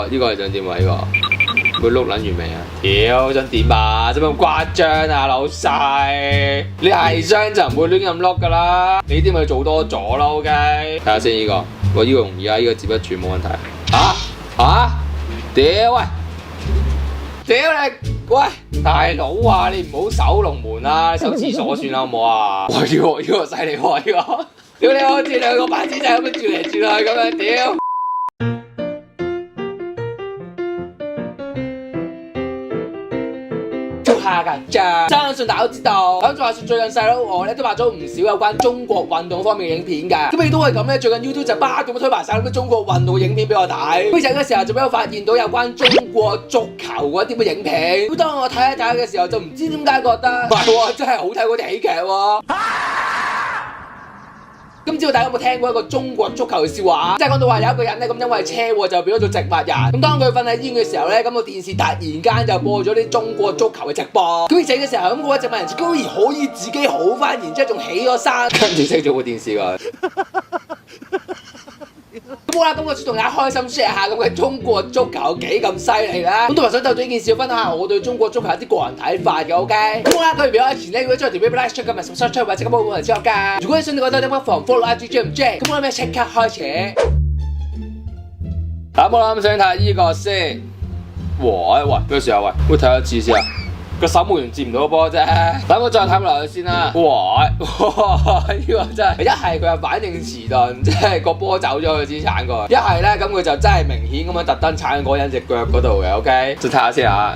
呢個係想點啊？呢個會碌撚完未啊？屌想點啊？使乜咁誇張啊，老細？你係傷就唔會亂咁碌噶啦，你啲咪做多咗咯 ，OK？ 睇下先呢個，喂呢個容易啊，呢個接得住冇問題。屌喂！屌你！喂，大佬啊，你唔好守龍門啊，守廁所算啦，好唔好啊？哇！呢個犀利喎，呢個！屌你好似兩個白紙仔咁樣轉嚟轉去咁樣，屌！下㗎咋？相信大家都知道，咁就話說最近細佬我咧都拍咗唔少有關中國運動方面嘅影片㗎。咁亦都係咁咧，最近 YouTube 就不斷咁推埋晒咁多中國運動嘅影片俾我睇。咁就嗰時候就俾我發現到有關中國足球嗰啲嘅影片。咁當我睇一睇嘅時候，就唔知點解覺得唔係喎，真係好睇過啲喜劇喎。咁唔知道大家有冇聽過一個中國足球嘅笑話？即係講到話有一個人咧，咁因為車禍就變咗做植物人。咁當佢瞓喺醫院嘅時候咧，咁個電視突然間就播咗啲中國足球嘅直播。咁而且嘅時候，咁嗰個植物人居然可以自己好翻，然之後仲起咗身，跟住熄咗部電視㗎。咁好啦，咁我同大家開心 share 下咁嘅中國足球幾咁犀利啦。咁同埋想就住呢件事分享下我對中國足球一啲個人睇法嘅 ，OK？ 咁好啦，佢表演前咧，如果將條片 like 出，今日 subscribe 出或者咁冇人知我㗎。如果你想你覺得點樣防 follow IG J 唔 J？ 咁我哋咩即刻開始。好啦，咁想睇下呢個先。喂，咩事啊？喂，睇一次先啊。個守門員接唔到波啫，等我再睇落去先啦。哇！呢個真係一係佢有反應遲鈍，即係個波走咗佢先鏟過去；一係咧咁佢就真係明顯咁樣特登鏟嗰人隻腳嗰度嘅。OK， 再睇下先啊！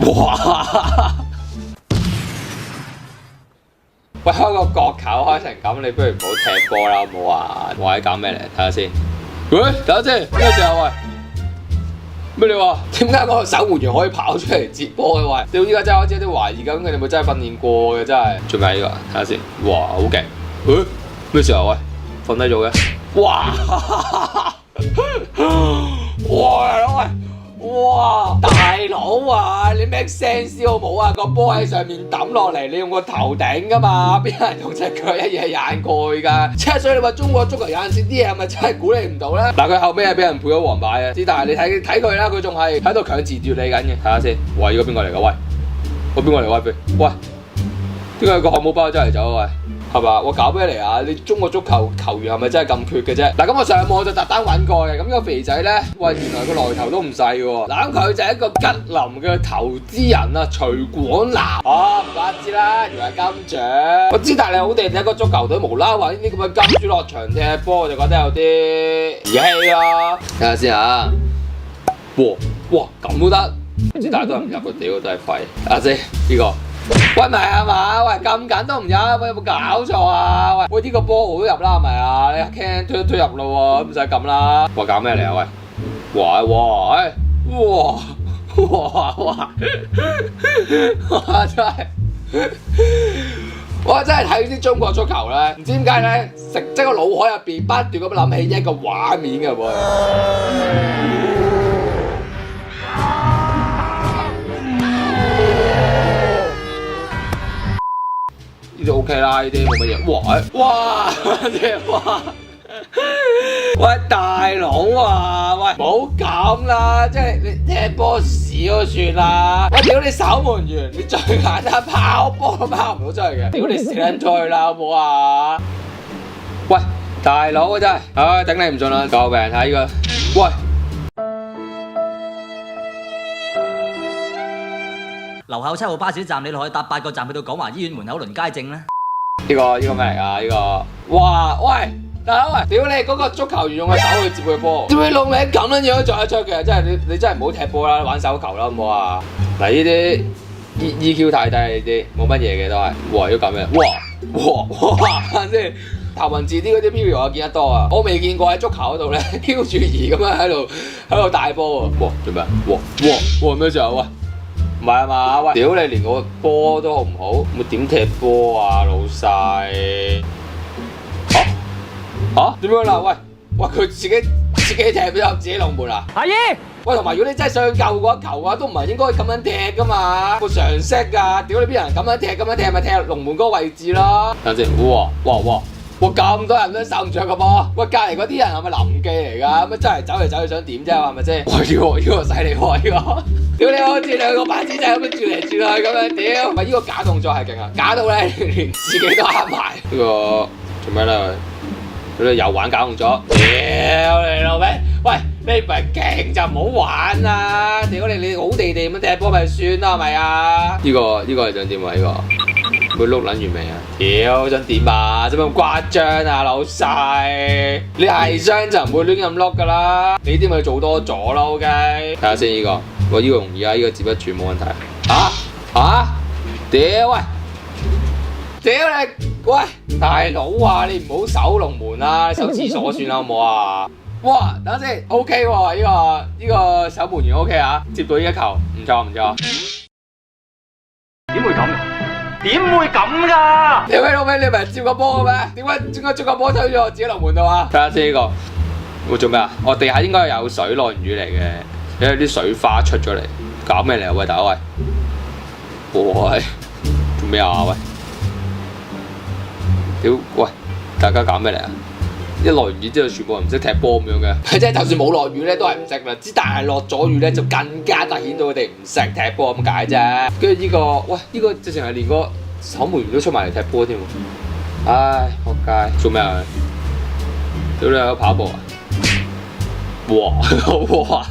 哇！喂，開個角球開成咁，你不如唔好踢波啦，好唔好啊？喂，搞咩嚟？睇下先。喂，等下先，咩時候喂？咩你話？點解嗰個守門員可以跑出嚟接波嘅？喂，到依家真係開始有啲懷疑緊，佢哋有冇真係訓練過嘅？真係。做咩呢個？睇下先。哇，好勁！咩時候喂？瞓低咗嘅？哇！哇！哇！大佬啊，你 make sense 好冇啊？個波喺上面抌落嚟，你用個頭頂噶嘛？邊有人用隻腳一嘢踩過去㗎？即係所以你話中國足球有陣時啲嘢係咪真係估你唔到咧？嗱，佢後尾係俾人配咗黃牌嘅，但係你睇佢啦，佢仲係喺度強詞奪理緊嘅。睇下先，喂，呢個邊個嚟㗎？喂，我邊個嚟？喂，點解個漢堡包真係走啊？喂！係嘛？我搞咩嚟啊？你中國足球球員係咪真係咁缺嘅啫？嗱，咁我上網就特登揾過嘅。咁呢個肥仔咧，喂，原來個來頭都唔細嘅喎。嗱，咁佢就係一個吉林嘅投資人啊，徐廣南。唔怪之啦，原來係金獎。我知，但係你好地睇個足球隊無啦啦揾呢啲咁嘅金豬落場踢波，我就覺得有啲兒戲啊。睇下先嚇。哇，咁都得？唔知大家都唔入個屌都係廢。睇下先呢個。喂，唔係啊嘛？喂，咁緊都唔入，喂，有冇搞錯啊？喂，呢個波好都入啦，係咪啊？你 can 推入咯喎，唔使撳啦。哇，搞咩嚟啊？喂，哇，真係，我真係睇啲中國足球咧，唔知點解咧，即係個腦海入邊不斷咁諗起一個畫面嘅喎。呢啲 OK 啦，呢啲冇乜嘢。哇！喂，大佬啊，喂，唔好咁啦，即係你踢波屎都算啦。喂，屌你守門員，你最簡單跑波都跑唔到出去嘅，屌你死撚出去啦，好唔好啊？喂，大佬啊真係，唉，頂你唔順啦，救命睇呢個，喂。樓後7號巴士站，你可以搭8個站去到廣華醫院門口輪街症啦。呢個咩嚟㗎？呢個哇喂，大佬喂，屌你嗰個足球員用個手去接佢波，點解老味咁樣樣做得出嘅？真係你真係唔好踢波啦，玩手球啦，好唔好啊？嗱，呢啲 EQ 太低，呢啲冇乜嘢嘅都係。哇，要咁樣，哇，先頭文字 D 嗰啲 video 我見得多啊，我未見過喺足球嗰度咧，飄住兒咁樣喺度帶波喎。哇，做咩？哇，咩時候喂？唔係啊嘛，喂！屌你連個波都好唔好，我點踢波啊，老細？點樣啦？喂，佢自己踢咗入自己龍門啊？阿姨，喂，同埋如果你真係想救嗰一球嘅話，都唔係應該咁樣踢噶嘛，個常識㗎。屌你邊人咁樣踢咪踢入龍門嗰個位置咯？等陣先，哇！哇咁多人都守唔住個波，喂隔離嗰啲人係咪臨記嚟㗎？咁真係走嚟走去想點啫？係咪先？哇呢個犀利喎呢個！屌你好似兩個白痴仔咁樣轉嚟轉去咁樣，屌！唔係呢個假動作係勁啊，假到咧連自己都啱埋。呢個做咩咧？佢又玩假動作，屌你老味！喂，你唔係勁就唔好玩啦！屌你好地地咁踢波咪算啦，係咪啊？呢個係想點啊？呢個會碌撚完未啊？屌想點啊？做咩咁誇張啊，老細？你係傷就唔會亂咁碌噶啦，你啲咪做多咗咯 ，OK？ 睇下先呢個，喂呢個容易啊，呢個接得住冇問題。屌喂！屌你！喂，大佬啊，你唔好守龍門啦，你守廁所算啦，好唔好啊？哇，等下先 ，OK 喎，呢個守門員 OK 啊，接到呢一球，唔錯唔錯。點會咁？點會咁㗎？你老味，你唔係接個波嘅咩？點解接個波推咗我自己龍門度啊？睇下先呢個，會做咩啊？我地下應該有水落雨嚟嘅，因為啲水花出咗嚟，搞咩嚟啊？喂，大佬喂，喂，做咩啊？喂！屌，喂！大家搞咩嚟啊？一落完雨之後，全部人唔識踢波咁樣嘅，即係就算冇落雨咧，都係唔識啦。之但係落咗雨咧，就更加凸顯到佢哋唔識踢波咁解啫。跟住呢個，喂，呢個直情係連個守門員都出埋嚟踢波添喎。唉，仆街！做咩啊？屌你喺度跑步啊！哇！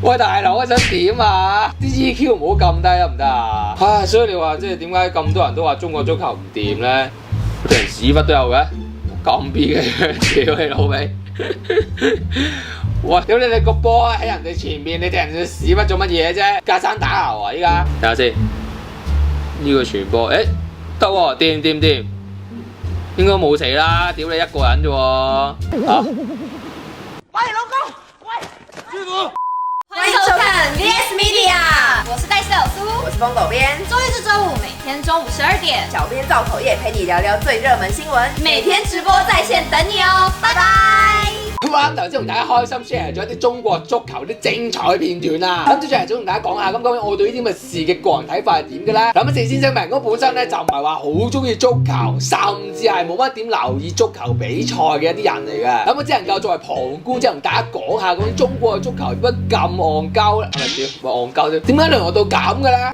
喂，大佬，我想點啊？啲 EQ 唔好咁低得唔得啊？唉，所以你話即係點解咁多人都話中國足球唔掂咧？踢人屎忽都有嘅，咁 B 嘅，屌你老味！喂，屌你個波喺人哋前面，你踢人哋屎忽做乜嘢啫？隔山打牛啊！依家睇下先，呢個傳波，誒得喎，掂，應該冇死啦！屌你一個人啫喎，喂，老公，喂，師傅，歡迎收看 VS Media，我是戴斯尔苏，我是风狗编，周一至周五每天中午12點，小编造口业陪你聊聊最熱門新聞，每天直播在線等你哦，拜拜。咁我啱頭先同大家開心 share 咗一啲中國足球啲精彩片段啦，咁接住嚟想同大家講下，咁究竟我對呢啲咁嘅事嘅個人睇法係點嘅咧？咁事先聲明，我本身咧就唔係話好中意足球，甚至係冇乜點留意足球比賽嘅一啲人嚟嘅。咁我只能夠作為旁觀，即係同大家講下，究竟中國嘅足球點解咁戇鳩咧？係咪屌？戇鳩啫？點解淪落到咁嘅咧？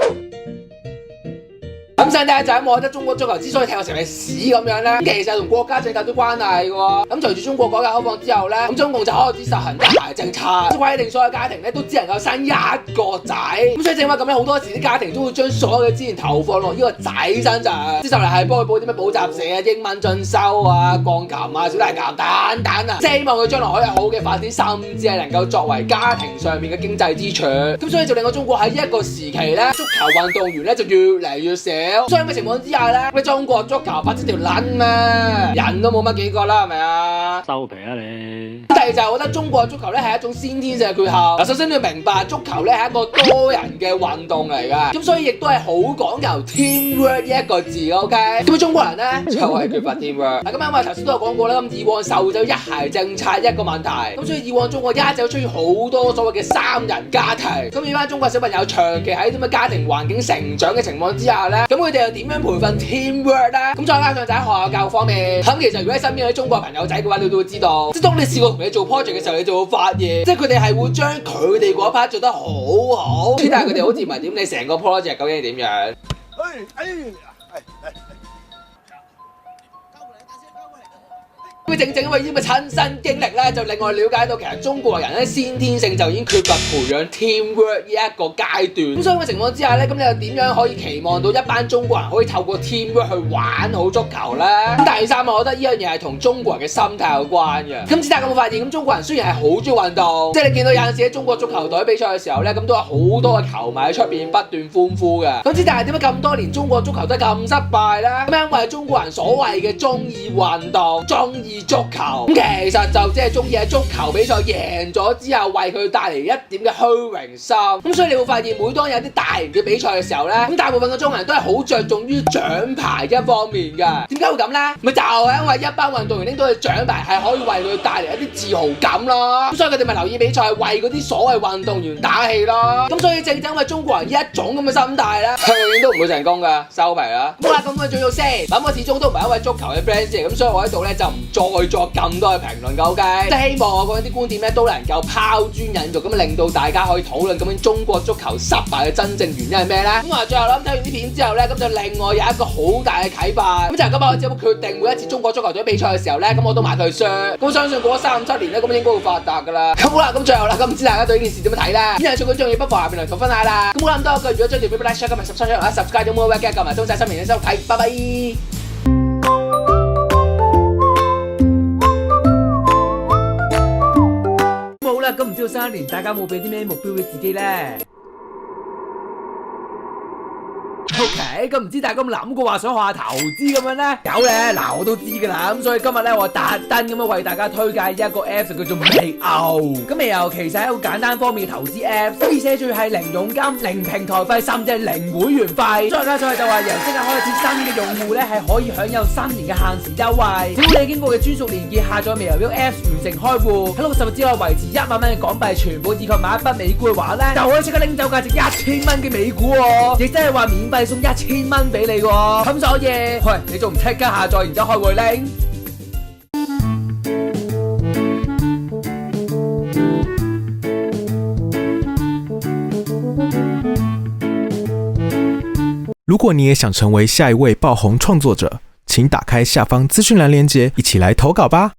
咁首先就係我覺得中國足球之所以踢到成係屎咁樣咧，其實同國家政策都關係嘅喎。咁隨住中國改革開放之後咧，咁中共就開始實行一孩政策，規定所有家庭咧都只能夠生一個仔。咁所以正話咁樣，好多時啲家庭都會將所有嘅資源投放落呢個仔身上，即係就嚟係幫佢報啲咩補習社啊、英文進修啊、鋼琴啊、小提琴等等啊，即係希望佢將來可以好嘅發展，甚至係能夠作為家庭上面嘅經濟支柱。咁所以就令到中國喺一個時期咧，足球運動員咧就越嚟越少。所以嘅情況之下咧，你中國足球發展條撚咩？人都冇乜幾個啦，係咪啊？收皮啊你！第二就係我覺得中國足球咧係一種先天性嘅缺陷。嗱，首先你要明白足球咧係一個多人嘅運動嚟㗎，咁所以亦都係好講求 teamwork 呢一個字 ，OK？咁中國人咧就係缺乏 teamwork。嗱，咁因為頭先都有講過啦，咁以往受咗一孩政策一個問題，咁所以以往中國一直出現好多所謂嘅三人家庭。咁而班中國小朋友長期喺啲咁嘅家庭環境成長嘅情況之下咧，咁佢哋又點樣培訓 teamwork 咧？咁再加上就喺學校教育方面，咁其實如果喺身邊有啲中國朋友仔嘅話，你都會知道，即係當你試過同你做 project 嘅時候，你就會發現，即係佢哋係會將佢哋嗰 part 做得好好，但係佢哋好似唔係點你成個 project 究竟係點樣？正正因為呢個親身經歷咧，就令我了解到其實中國人咧先天性就已經缺乏培養 teamwork 呢一個階段。咁所以嘅情況之下咧，咁你又點樣可以期望到一班中國人可以透過 teamwork 去玩好足球咧？咁第三，我覺得呢樣嘢係同中國人嘅心態有關嘅。咁大家有冇發現？咁中國人雖然係好中意運動，即係你見到有陣時喺中國足球隊比賽嘅時候咧，咁都有好多嘅球迷喺出邊不斷歡呼嘅。咁但係點解咁多年中國足球都咁失敗咧？咁因為中國人所謂嘅中意運動、中意視足球，咁其實就即係中意喺足球比賽贏咗之後為佢帶嚟一點嘅虛榮心。咁所以你會發現每當有啲大型嘅比賽嘅時候咧，咁大部分嘅中國人都係好着重於獎牌一方面嘅。點解會咁咧？咪就係因為一班運動員拎到嘅獎牌係可以為佢帶嚟一啲自豪感咯。咁所以佢哋咪留意比賽，為嗰啲所謂運動員打氣咯。咁所以正因為中國人呢一種咁嘅心態咧，佢永遠都唔會成功噶，收皮啦。好啦，咁我仲要先，咁我始終都唔係一位足球嘅 fans 嚟，咁所以我喺度咧就唔再作咁多嘅評論嘅 ，OK？即係希望我講啲觀點咧都能夠拋磚引玉，咁令到大家可以討論究竟中國足球失敗嘅真正原因係咩咧？咁啊，最後啦，睇完啲片之後咧，咁就另外有一個好大嘅啟發，咁就係今日我只會決定每一次中國足球隊比賽嘅時候咧，咁我都買佢 shirt，咁相信過咗3、5、7年咧，咁應該會發達噶啦。咁好啦，咁最後啦，咁唔知大家對呢件事點樣睇咧？咁有興趣中意不妨下邊留言分享啦。咁好啦，咁多一句，如果將條片俾 like share， 今日subscribe 咗冇 WeChat， 撳埋鐘仔，新年嘅收睇，拜拜。好啦，咁唔知道新一年大家有冇俾啲咩目標俾自己咧？OK， 咁唔知大家有冇諗過話想學下投資咁樣咧？有咧，嗱我都知噶啦，咁所以今日咧我特登咁樣為大家推介一個 Apps 叫做微牛。咁微牛其實係一個簡單方面嘅投資 Apps， 而且仲要係零佣金、零平台費，甚至係零會員費。再加上就話由即日開始，新嘅用戶咧係可以享有新年嘅限時優惠。只要你經過嘅專屬連結下載微牛 Apps 完成開戶，喺60日之內維持1萬蚊嘅港幣全部，以及買一筆美股嘅話咧，就可以即刻拎走價值1000蚊嘅美股喎，亦即係話免費送1000蚊俾你喎。咁所以，喂，你仲唔即刻下載然之後開會拎？如果你也想成为下一位爆红创作者，请打开下方资讯栏链接，一起来投稿吧。